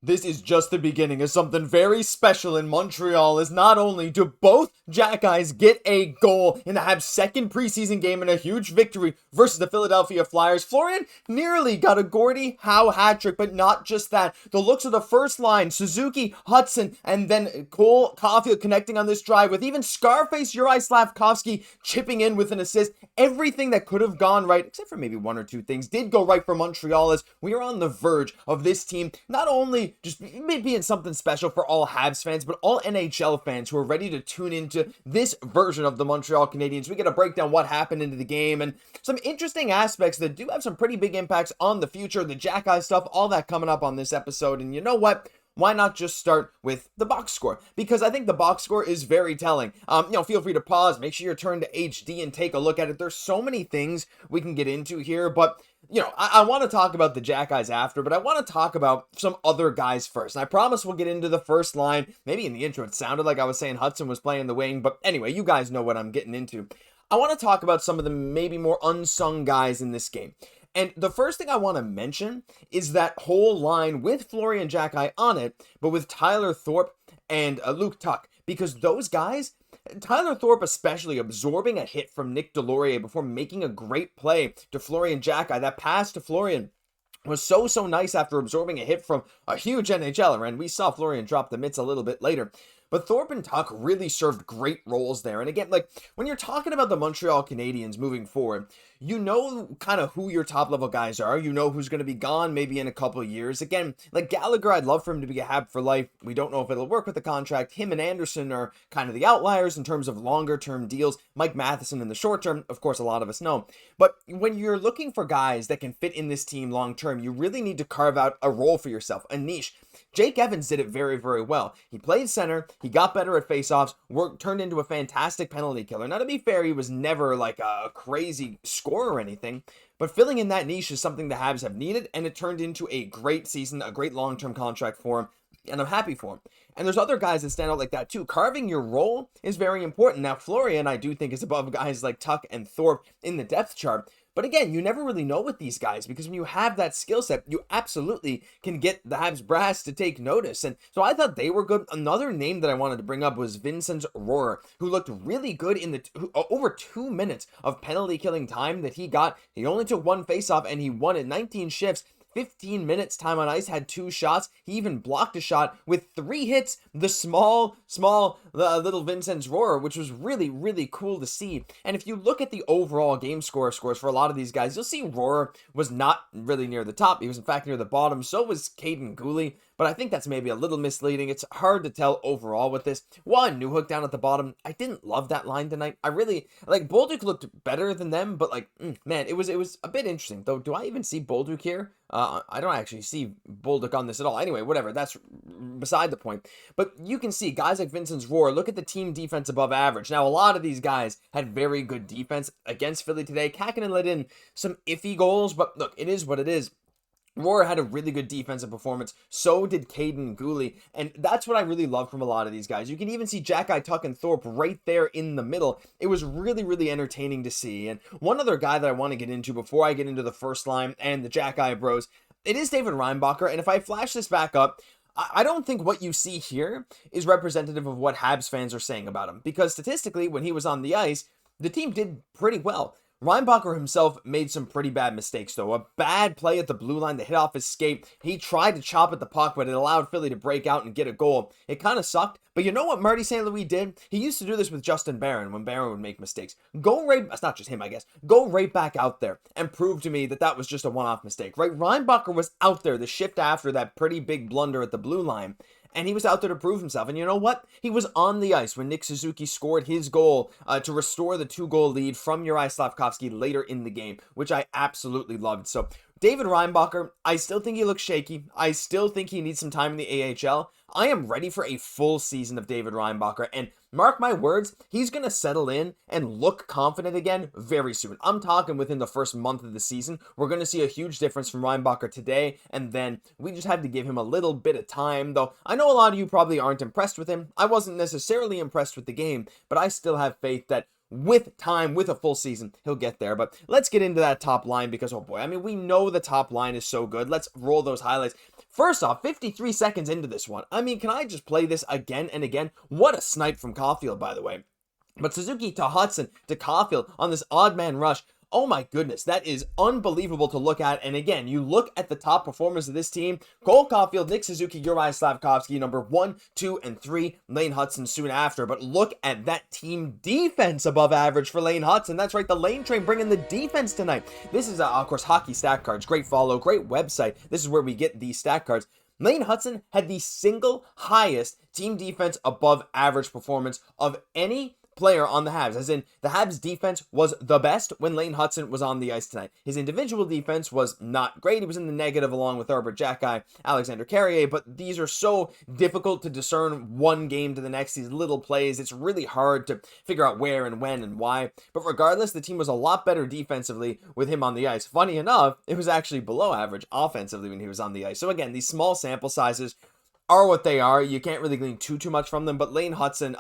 This is just the beginning of something very special in Montreal, as not only do both Xhekajs get a goal in the Habs' second preseason game in a huge victory versus the Philadelphia Flyers, Florian nearly got a Gordie Howe hat-trick, but not just that. The looks of the first line, Suzuki, Hutson, and then Caufield connecting on this drive with even Scarface Juraj Slafkovsky chipping in with an assist. Everything that could have gone right, except for maybe one or two things, did go right for Montreal, as we are on the verge of this team not only just being something special for all Habs fans, but all NHL fans who are ready to tune into this version of the Montreal Canadiens. We get to break down what happened into the game and some interesting aspects that do have some pretty big impacts on the future, the Xhekaj stuff, all that coming up on this episode. And you know what? Why not just start with the box score? Because I think the box score is very telling. Feel free to pause, make sure you turn to HD and take a look at it. There's so many things we can get into here, but I want to talk about the Xhekajs after, but I want to talk about some other guys first. And I promise we'll get into the first line. Maybe in the intro it sounded like I was saying Hutson was playing the wing, but anyway, you guys know what I'm getting into. I want to talk about some of the maybe more unsung guys in this game. And the first thing I want to mention is that whole line with Florian Xhekaj on it, but with Tyler Thorpe and Luke Tuch, because those guys, Tyler Thorpe especially, absorbing a hit from Nick Deslauriers before making a great play to Florian Xhekaj. That pass to Florian was so nice after absorbing a hit from a huge NHLer, and we saw Florian drop the mitts a little bit later. But Thorpe and Tuch really served great roles there. And again, when you're talking about the Montreal Canadiens moving forward, you know kind of who your top level guys are. You know who's going to be gone maybe in a couple of years. Again, like Gallagher, I'd love for him to be a Hab for life. We don't know if it'll work with the contract. Him and Anderson are kind of the outliers in terms of longer term deals. Mike Matheson in the short term, of course, a lot of us know. But when you're looking for guys that can fit in this team long term, you really need to carve out a role for yourself, a niche. Jake Evans did it very, very well. He played center. He got better at faceoffs, turned into a fantastic penalty killer. Now, to be fair, he was never like a crazy scorer or anything, but filling in that niche is something the Habs have needed, and it turned into a great season, a great long-term contract for him, and I'm happy for him. And there's other guys that stand out like that too. Carving your role is very important. Now, Florian, I do think, is above guys like Tuch and Thorpe in the depth chart. But again, you never really know with these guys, because when you have that skill set, you absolutely can get the Habs brass to take notice. And so I thought they were good. Another name that I wanted to bring up was Vincent Rohrer, who looked really good in the over 2 minutes of penalty killing time that he got. He only took one faceoff and he won it. 19 shifts. 15 minutes time on ice, had 2 shots. He even blocked a shot with 3 hits. The small little Vincent Rohrer, which was really, really cool to see. And if you look at the overall game scores for a lot of these guys, you'll see Rohrer was not really near the top. He was in fact near the bottom. So was Cayden Guhle. But I think that's maybe a little misleading. It's hard to tell overall with this. One, Newhook down at the bottom. I didn't love that line tonight. I really, Bolduc looked better than them, but man, it was a bit interesting. Though, do I even see Bolduc here? I don't actually see Bolduc on this at all. Anyway, whatever. That's beside the point. But you can see guys like Vincent Rohrer, look at the team defense above average. Now, a lot of these guys had very good defense against Philly today. Kakinen let in some iffy goals, but look, it is what it is. Rohrer had a really good defensive performance. So did Cayden Guhle. And that's what I really love from a lot of these guys. You can even see Xhekaj, Tuch, and Thorpe right there in the middle. It was really, really entertaining to see. And one other guy that I want to get into before I get into the first line and the Xhekaj bros, it is David Reinbacher. And if I flash this back up, I don't think what you see here is representative of what Habs fans are saying about him. Because statistically, when he was on the ice, the team did pretty well. Reinbacher himself made some pretty bad mistakes, though. A bad play at the blue line that hit off his skate. He tried to chop at the puck, but it allowed Philly to break out and get a goal. It kind of sucked. But you know what Marty St. Louis did? He used to do this with Justin Barron when Barron would make mistakes. That's not just him, I guess. Go right back out there and prove to me that that was just a one-off mistake, right? Reinbacher was out there the shift after that pretty big blunder at the blue line. And he was out there to prove himself. And you know what? He was on the ice when Nick Suzuki scored his goal to restore the 2-goal lead from Juraj Slafkovsky later in the game, which I absolutely loved. So David Reinbacher, I still think he looks shaky. I still think he needs some time in the AHL. I am ready for a full season of David Reinbacher, and mark my words, he's going to settle in and look confident again very soon. I'm talking within the first month of the season. We're going to see a huge difference from Reinbacher today, and then we just have to give him a little bit of time, though I know a lot of you probably aren't impressed with him. I wasn't necessarily impressed with the game, but I still have faith that with time, with a full season, he'll get there. But let's get into that top line because, oh boy, I mean, we know the top line is so good. Let's roll those highlights. First off, 53 seconds into this one. I mean, can I just play this again and again? What a snipe from Caufield, by the way. But Suzuki to Hutson to Caufield on this odd man rush. Oh my goodness, that is unbelievable to look at. And again, you look at the top performers of this team: Cole Caufield, Nick Suzuki, Juraj, Slafkovsky, number 1, 2, and 3, Lane Hutson soon after. But look at that team defense above average for Lane Hutson. That's right, the Lane train bringing the defense tonight. This is, of course, Hockey Stat Cards. Great follow, great website. This is where we get these stat cards. Lane Hutson had the single highest team defense above average performance of any player on the Habs, as in the Habs defense was the best when Lane Hutson was on the ice tonight. His individual defense was not great. He was in the negative along with Arber, Xhekaj, Alexander Carrier, but these are so difficult to discern one game to the next, these little plays. It's really hard to figure out where and when and why. But regardless, the team was a lot better defensively with him on the ice. Funny enough, it was actually below average offensively when he was on the ice. So again, these small sample sizes are what they are. You can't really glean too much from them, but Lane Hutson,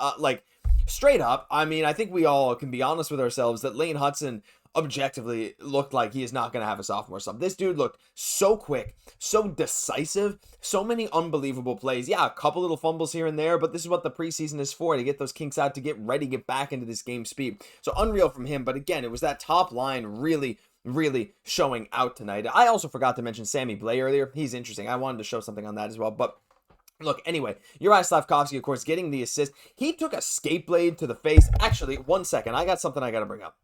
straight up, I mean, I think we all can be honest with ourselves that Lane Hutson objectively looked like he is not going to have a sophomore slump. This dude looked so quick, so decisive, so many unbelievable plays. Yeah, a couple little fumbles here and there, but this is what the preseason is for, to get those kinks out, to get ready, get back into this game speed. So unreal from him, but again, it was that top line really showing out tonight. I also forgot to mention Sammy Blais earlier. He's interesting. I wanted to show something on that as well, but look, anyway, Juraj Slafkovsky, of course, getting the assist. He took a skate blade to the face. Actually, 1 second. I got something I got to bring up.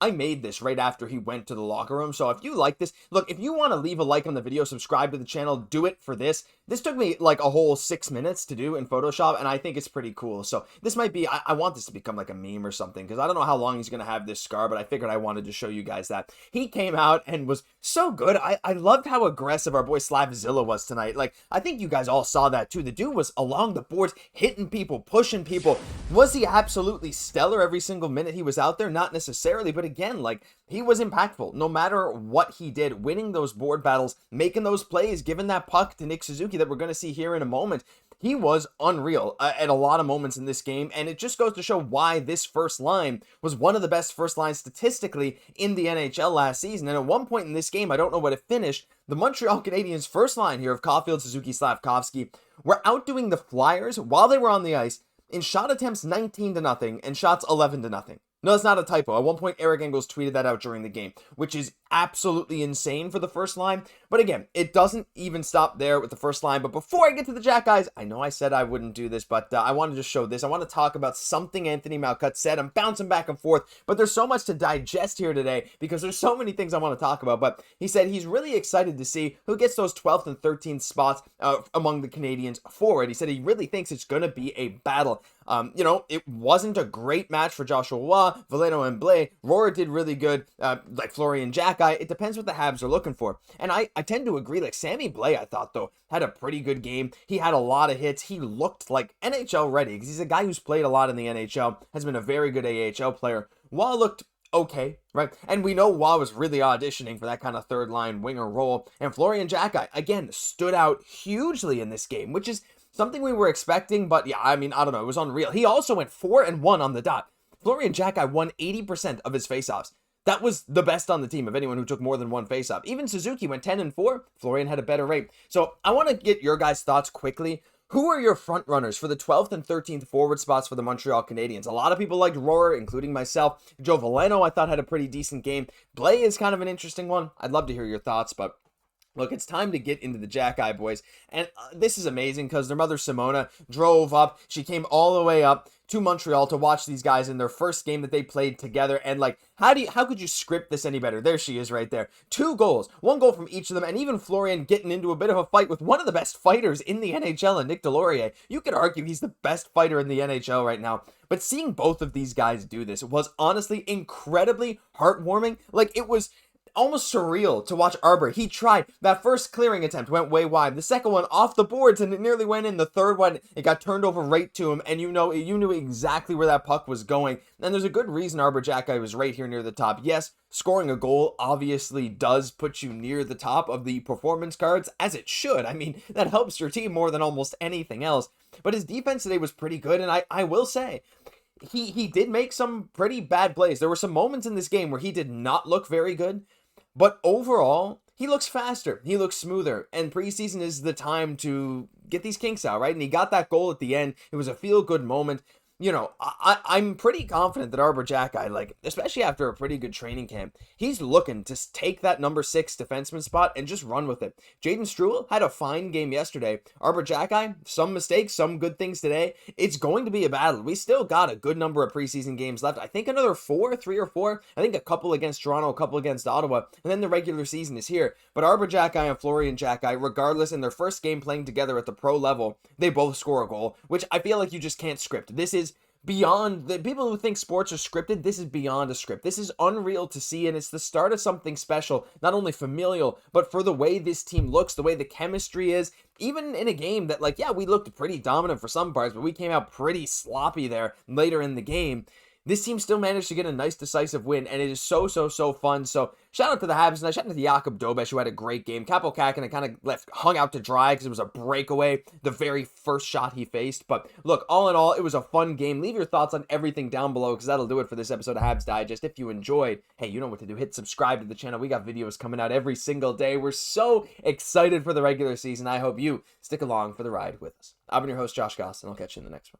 I made this right after he went to the locker room, so if you like this, look, if you want to leave a like on the video, subscribe to the channel, do it for this. This took me like a whole 6 minutes to do in Photoshop, and I think it's pretty cool. So this might be, I want this to become like a meme or something, because I don't know how long he's going to have this scar, but I figured I wanted to show you guys that. He came out and was so good. I loved how aggressive our boy Slavzilla was tonight. Like, I think you guys all saw that too. The dude was along the boards, hitting people, pushing people. Was he absolutely stellar every single minute he was out there? Not necessarily, but again, like, he was impactful no matter what he did, winning those board battles, making those plays, giving that puck to Nick Suzuki that we're going to see here in a moment. He was unreal at a lot of moments in this game, and it just goes to show why this first line was one of the best first lines statistically in the NHL last season. And at one point in this game, I don't know what it finished, the Montreal Canadiens' first line here of Caufield, Suzuki, Slafkovsky were outdoing the Flyers while they were on the ice in shot attempts 19-0 and shots 11-0. No, that's not a typo. At one point, Eric Engels tweeted that out during the game, which is absolutely insane for the first line. But again, it doesn't even stop there with the first line. But before I get to the Xhekajs, I know I said I wouldn't do this, but I wanted to show this. I want to talk about something Anthony Malcutt said. I'm bouncing back and forth, but there's so much to digest here today because there's so many things I want to talk about. But he said he's really excited to see who gets those 12th and 13th spots among the Canadiens forward. He said he really thinks it's going to be a battle. It wasn't a great match for Joshua Roy, Valeno, and Blais. Roar did really good, like Florian Xhekaj. It depends what the Habs are looking for. And I tend to agree. Like Sammy Blais, I thought, though, had a pretty good game. He had a lot of hits. He looked like NHL ready because he's a guy who's played a lot in the NHL, has been a very good AHL player. Roy looked okay, right? And we know Roy was really auditioning for that kind of third line winger role. And Florian Xhekaj, again, stood out hugely in this game, which is something we were expecting, but yeah, I mean, I don't know. It was unreal. He also went 4-1 on the dot. Florian Xhekaj won 80% of his faceoffs. That was the best on the team of anyone who took more than one faceoff. Even Suzuki went 10-4. Florian had a better rate. So I want to get your guys' thoughts quickly. Who are your front runners for the 12th and 13th forward spots for the Montreal Canadiens? A lot of people liked Roar, including myself. Joe Valeno, I thought, had a pretty decent game. Blais is kind of an interesting one. I'd love to hear your thoughts, but look, it's time to get into the Xhekaj boys, and this is amazing because their mother Simona drove up. She came all the way up to Montreal to watch these guys in their first game that they played together, and like, how could you script this any better? There she is right there. 2 goals, 1 goal from each of them, and even Florian getting into a bit of a fight with one of the best fighters in the NHL, and Nick Delorier. You could argue he's the best fighter in the NHL right now, but seeing both of these guys do this was honestly incredibly heartwarming. Like, it was almost surreal to watch Arber. He tried. That first clearing attempt went way wide. The second one off the boards and it nearly went in. The third one, it got turned over right to him, and you knew exactly where that puck was going. And there's a good reason Arber Xhekaj was right here near the top. Yes, scoring a goal obviously does put you near the top of the performance cards, as it should. I mean, that helps your team more than almost anything else. But his defense today was pretty good, and I will say, he did make some pretty bad plays. There were some moments in this game where he did not look very good. But overall, he looks faster, he looks smoother, and preseason is the time to get these kinks out, right? And he got that goal at the end. It was a feel-good moment. You know, I'm pretty confident that Arber Xhekaj, like, especially after a pretty good training camp, he's looking to take that number 6 defenseman spot and just run with it. Jayden Struble had a fine game yesterday. Arber Xhekaj, some mistakes, some good things today. It's going to be a battle. We still got a good number of preseason games left. I think another 3 or 4. I think a couple against Toronto, a couple against Ottawa, and then the regular season is here. But Arber Xhekaj and Florian Xhekaj, regardless, in their first game playing together at the pro level, they both score a goal, which I feel like you just can't script. This is beyond the people who think sports are scripted. This is beyond a script. This is unreal to see, and it's the start of something special, not only familial, but for the way this team looks, the way the chemistry is, even in a game that, like, yeah, we looked pretty dominant for some parts, but we came out pretty sloppy there later in the game. This team still managed to get a nice decisive win, and it is so fun. So shout out to the Habs, and shout out to Jakub Dobeš, who had a great game. Kaapo Kähkönen kind of hung out to dry because it was a breakaway, the very first shot he faced. But look, all in all, it was a fun game. Leave your thoughts on everything down below, because that'll do it for this episode of Habs Digest. If you enjoyed, hey, you know what to do. Hit subscribe to the channel. We got videos coming out every single day. We're so excited for the regular season. I hope you stick along for the ride with us. I've been your host, Josh Gosse, and I'll catch you in the next one.